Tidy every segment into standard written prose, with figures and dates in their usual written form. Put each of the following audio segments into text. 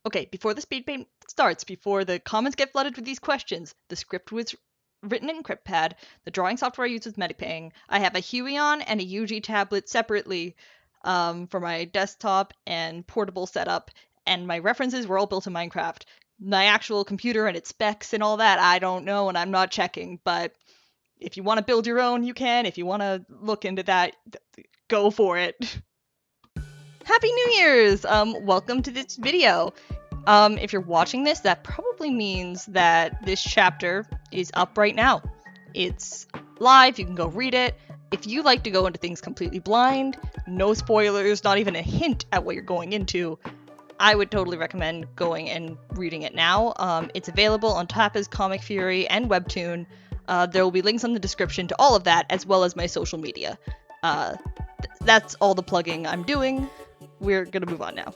Okay, before the speed paint starts, before the comments get flooded with these questions, the script was written in CryptPad. The drawing software I use is Medipang. I have a Huion and a UG tablet separately for my desktop and portable setup, and my references were all built in Minecraft. My actual computer and its specs and all that, I don't know, and I'm not checking, but if you want to build your own, you can. If you want to look into that, go for it. Happy New Year's! Welcome to this video. If you're watching this, that probably means that this chapter is up right now. It's live, you can go read it. If you like to go into things completely blind, no spoilers, not even a hint at what you're going into, I would totally recommend going and reading it now. It's available on Tapas, Comic Fury, and Webtoon. There will be links in the description to all of that, as well as my social media. That's all the plugging I'm doing. We're gonna move on now.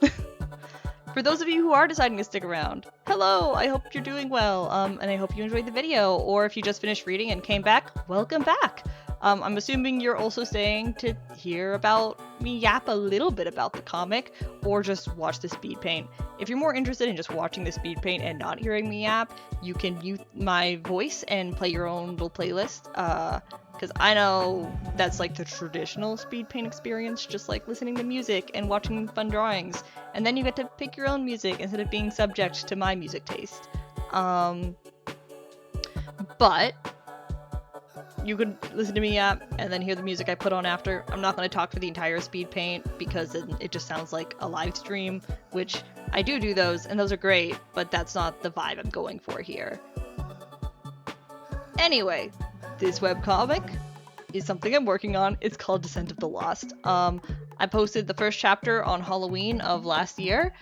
For those of you who are deciding to stick around, hello! I hope you're doing well, and I hope you enjoyed the video, or if you just finished reading and came back, welcome back! I'm assuming you're also staying to hear about me yap a little bit about the comic, or just watch the speed paint. If you're more interested in just watching the speed paint and not hearing me yap, you can use my voice and play your own little playlist, because I know that's like the traditional speed paint experience, just like listening to music and watching fun drawings, and then you get to pick your own music instead of being subject to my music taste. But you could listen to me yap and then hear the music I put on after. I'm not going to talk for the entire speed paint because it just sounds like a live stream, which I do those, and those are great, but that's not the vibe I'm going for here. Anyway, this webcomic is something I'm working on. It's called Descent of the Lost. I posted the first chapter on Halloween of last year.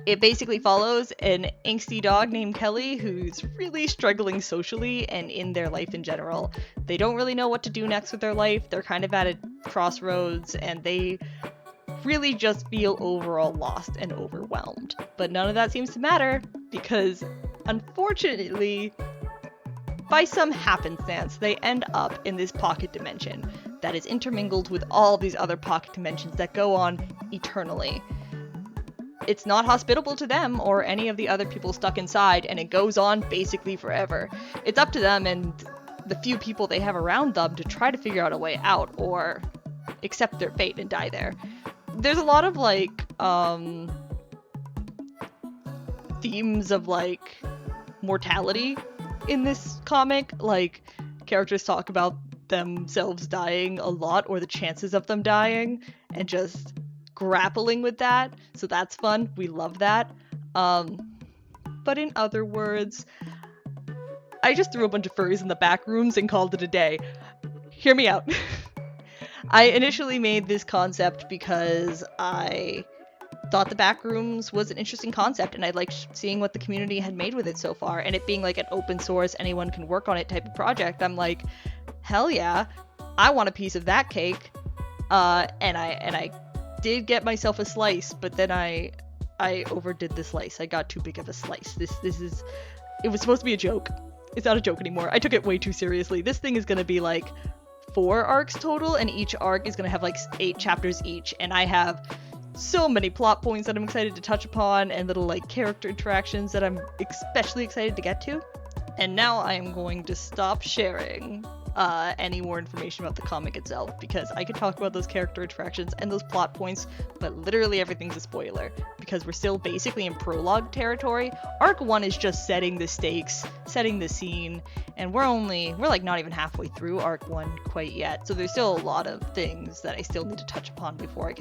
It basically follows an angsty dog named Kelly who's really struggling socially and in their life in general. They don't really know what to do next with their life. They're kind of at a crossroads, and they really just feel overall lost and overwhelmed. But none of that seems to matter because, unfortunately, by some happenstance, they end up in this pocket dimension that is intermingled with all these other pocket dimensions that go on eternally. It's not hospitable to them or any of the other people stuck inside, and it goes on basically forever. It's up to them and the few people they have around them to try to figure out a way out or accept their fate and die there. There's a lot of themes of mortality in this comic. Like, characters talk about themselves dying a lot, or the chances of them dying, and just grappling with that, so that's fun. We love that. But in other words, I just threw a bunch of furries in the back rooms and called it a day. Hear me out. I initially made this concept because I thought the backrooms was an interesting concept, and I liked seeing what the community had made with it so far, and it being like an open source, anyone can work on it type of project. I'm like, hell yeah, I want a piece of that cake. And I did get myself a slice, but then I overdid the slice. I got too big of a slice. It was supposed to be a joke. It's not a joke anymore. I took it way too seriously. This thing is gonna be like 4 arcs total, and each arc is gonna have like 8 chapters each, and I have so many plot points that I'm excited to touch upon, and little like character interactions that I'm especially excited to get to. And now I am going to stop sharing any more information about the comic itself, because I could talk about those character interactions and those plot points, but literally everything's a spoiler, because we're still basically in prologue territory. Arc 1 is just setting the stakes, setting the scene, and we're like not even halfway through Arc 1 quite yet, so there's still a lot of things that I still need to touch upon before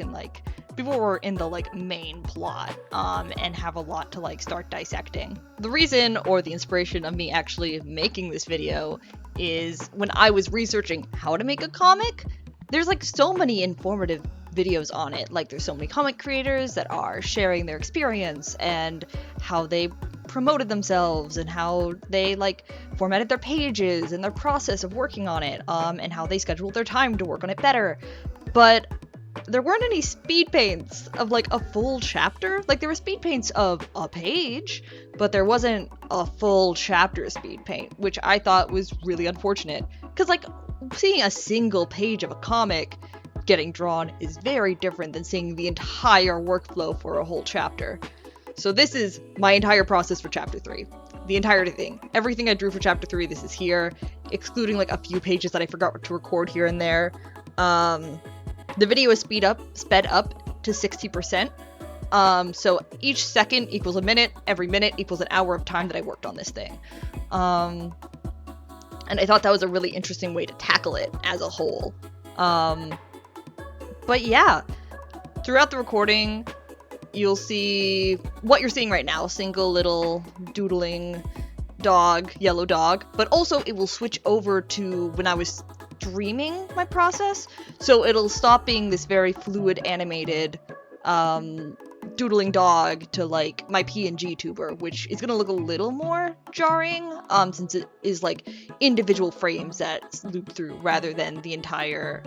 we're in the main plot, and have a lot to start dissecting. The reason, or the inspiration of me actually making this video, is when I was researching how to make a comic, there's so many informative videos on it. There's so many comic creators that are sharing their experience and how they promoted themselves and how they formatted their pages and their process of working on it, and how they scheduled their time to work on it better. But there weren't any speed paints of a full chapter. There were speed paints of a page, but there wasn't a full chapter speed paint, which I thought was really unfortunate, because seeing a single page of a comic getting drawn is very different than seeing the entire workflow for a whole chapter. So this is my entire process for chapter 3. The entire thing. Everything I drew for chapter 3, this is here, excluding like a few pages that I forgot to record here and there. The video is sped up to 60%. So each second equals a minute, every minute equals an hour of time that I worked on this thing. And I thought that was a really interesting way to tackle it as a whole. But yeah, throughout the recording, you'll see what you're seeing right now, single little doodling dog, yellow dog, but also it will switch over to when I was streaming my process, so it'll stop being this very fluid animated doodling dog to like my PNG tuber, which is gonna look a little more jarring, since it is like individual frames that loop through rather than the entire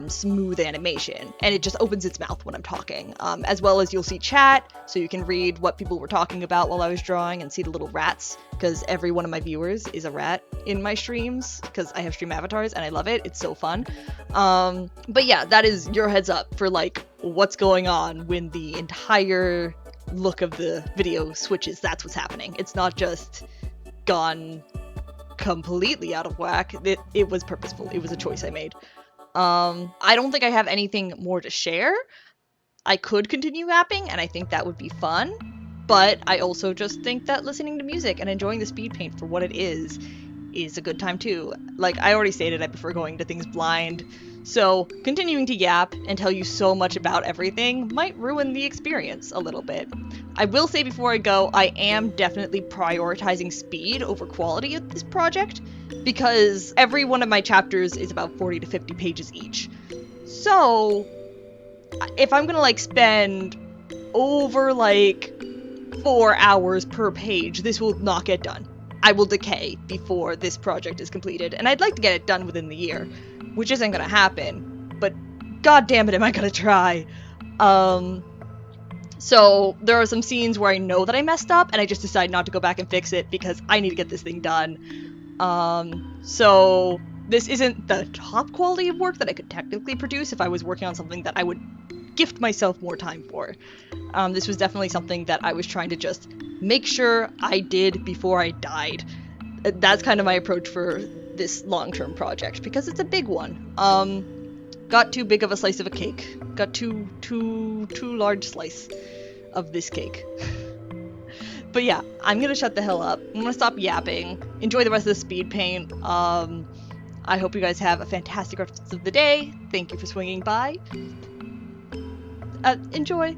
smooth animation, and it just opens its mouth when I'm talking, as well as you'll see chat, so you can read what people were talking about while I was drawing and see the little rats, because every one of my viewers is a rat in my streams, because I have stream avatars and I love it, it's so fun. But yeah, that is your heads up for like what's going on when the entire look of the video switches. That's what's happening. It's not just gone completely out of whack. It was purposeful. It was a choice I made. I don't think I have anything more to share. I could continue yapping, and I think that would be fun, but I also just think that listening to music and enjoying the speed paint for what it is a good time too. Like I already stated, I prefer going to things blind, so continuing to yap and tell you so much about everything might ruin the experience a little bit. I will say before I go, I am definitely prioritizing speed over quality of this project, because every one of my chapters is about 40 to 50 pages each. So if I'm gonna like spend over like 4 hours per page, this will not get done. I will decay before this project is completed, and I'd like to get it done within the year, which isn't gonna happen, but god damn it, am I gonna try. So there are some scenes where I know that I messed up, and I just decide not to go back and fix it because I need to get this thing done. So this isn't the top quality of work that I could technically produce if I was working on something that I would gift myself more time for. This was definitely something that I was trying to just make sure I did before I died. That's kind of my approach for this long-term project, because it's a big one. Got too big of a slice of a cake. Got too large slice of this cake. But yeah, I'm gonna shut the hell up. I'm gonna stop yapping. Enjoy the rest of the speed paint. I hope you guys have a fantastic rest of the day. Thank you for swinging by. Enjoy.